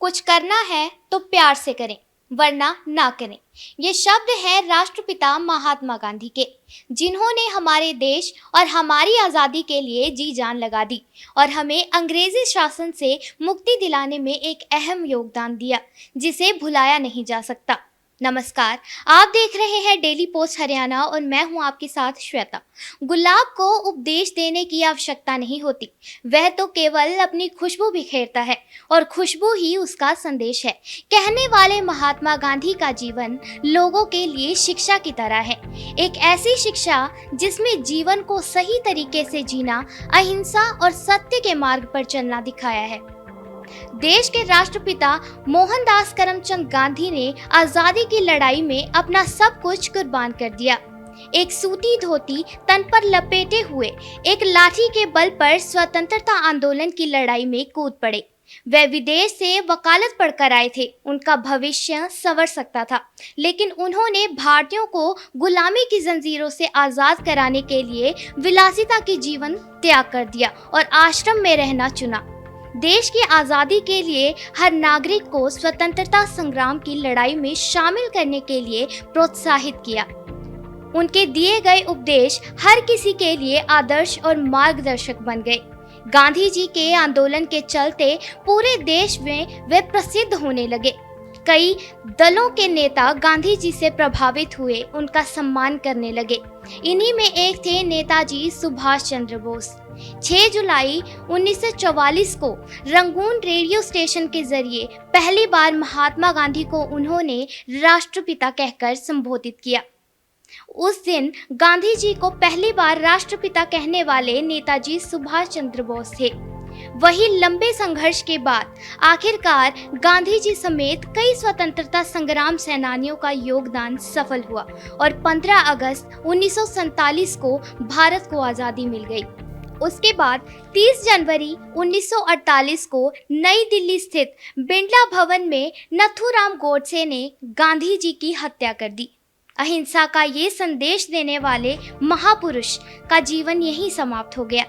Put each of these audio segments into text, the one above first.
कुछ करना है तो प्यार से करें, वरना ना करें। ये शब्द है राष्ट्रपिता महात्मा गांधी के, जिन्होंने हमारे देश और हमारी आज़ादी के लिए जी जान लगा दी और हमें अंग्रेजी शासन से मुक्ति दिलाने में एक अहम योगदान दिया, जिसे भुलाया नहीं जा सकता। नमस्कार, आप देख रहे हैं डेली पोस्ट हरियाणा और मैं हूं आपके साथ श्वेता। गुलाब को उपदेश देने की आवश्यकता नहीं होती, वह तो केवल अपनी खुशबू बिखेरता है और खुशबू ही उसका संदेश है। कहने वाले महात्मा गांधी का जीवन लोगों के लिए शिक्षा की तरह है, एक ऐसी शिक्षा जिसमें जीवन को सही तरीके से जीना, अहिंसा और सत्य के मार्ग पर चलना दिखाया है। देश के राष्ट्रपिता मोहनदास करमचंद गांधी ने आजादी की लड़ाई में अपना सब कुछ कुर्बान कर दिया। एक सूती धोती तन पर लपेटे हुए एक लाठी के बल पर स्वतंत्रता आंदोलन की लड़ाई में कूद पड़े। वे विदेश से वकालत पढ़कर आए थे, उनका भविष्य संवर सकता था, लेकिन उन्होंने भारतीयों को गुलामी की जंजीरों से आजाद कराने के लिए विलासिता की जीवन त्याग कर दिया और आश्रम में रहना चुना। देश की आज़ादी के लिए हर नागरिक को स्वतंत्रता संग्राम की लड़ाई में शामिल करने के लिए प्रोत्साहित किया। उनके दिए गए उपदेश हर किसी के लिए आदर्श और मार्गदर्शक बन गए। गांधी जी के आंदोलन के चलते पूरे देश में वे प्रसिद्ध होने लगे। कई दलों के नेता गांधी जी से प्रभावित हुए, उनका सम्मान करने लगे। इन्हीं में एक थे नेताजी सुभाष चंद्र बोस। 6 जुलाई 1944 को रंगून रेडियो स्टेशन के जरिए पहली बार महात्मा गांधी को उन्होंने राष्ट्रपिता कहकर संबोधित किया। उस दिन गांधी जी को पहली बार राष्ट्रपिता कहने वाले नेताजी सुभाष चंद्र बोस थे। वही लंबे संघर्ष के बाद आखिरकार गांधी जी समेत कई स्वतंत्रता संग्राम सेनानियों का योगदान सफल हुआ और 15 अगस्त 1947 को भारत को आज़ादी मिल गई। उसके बाद 30 जनवरी 1948 को नई दिल्ली स्थित बिरला भवन में नथुराम गोडसे ने गांधी जी की हत्या कर दी। अहिंसा का ये संदेश देने वाले महापुरुष का जीवन यहीं समाप्त हो गया।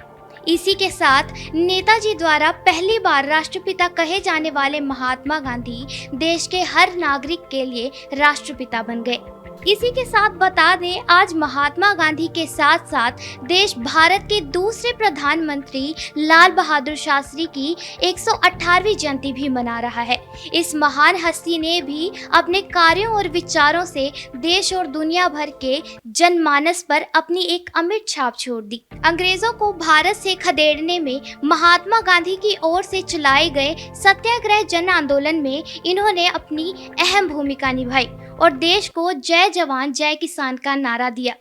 इसी के साथ नेताजी द्वारा पहली बार राष्ट्रपिता कहे जाने वाले महात्मा गांधी देश के हर नागरिक के लिए राष्ट्रपिता बन गए। इसी के साथ बता दें, आज महात्मा गांधी के साथ साथ देश भारत के दूसरे प्रधानमंत्री लाल बहादुर शास्त्री की 118वीं जयंती भी मना रहा है। इस महान हस्ती ने भी अपने कार्यों और विचारों से देश और दुनिया भर के जनमानस पर अपनी एक अमिट छाप छोड़ दी। अंग्रेजों को भारत से खदेड़ने में महात्मा गांधी की ओर से चलाए गए सत्याग्रह जन आंदोलन में इन्होंने अपनी अहम भूमिका निभाई और देश को जय जवान जय किसान का नारा दिया।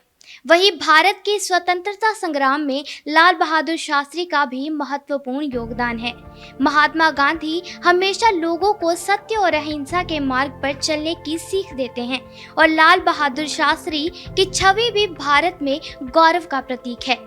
वहीं भारत के स्वतंत्रता संग्राम में लाल बहादुर शास्त्री का भी महत्वपूर्ण योगदान है। महात्मा गांधी हमेशा लोगों को सत्य और अहिंसा के मार्ग पर चलने की सीख देते हैं और लाल बहादुर शास्त्री की छवि भी भारत में गौरव का प्रतीक है।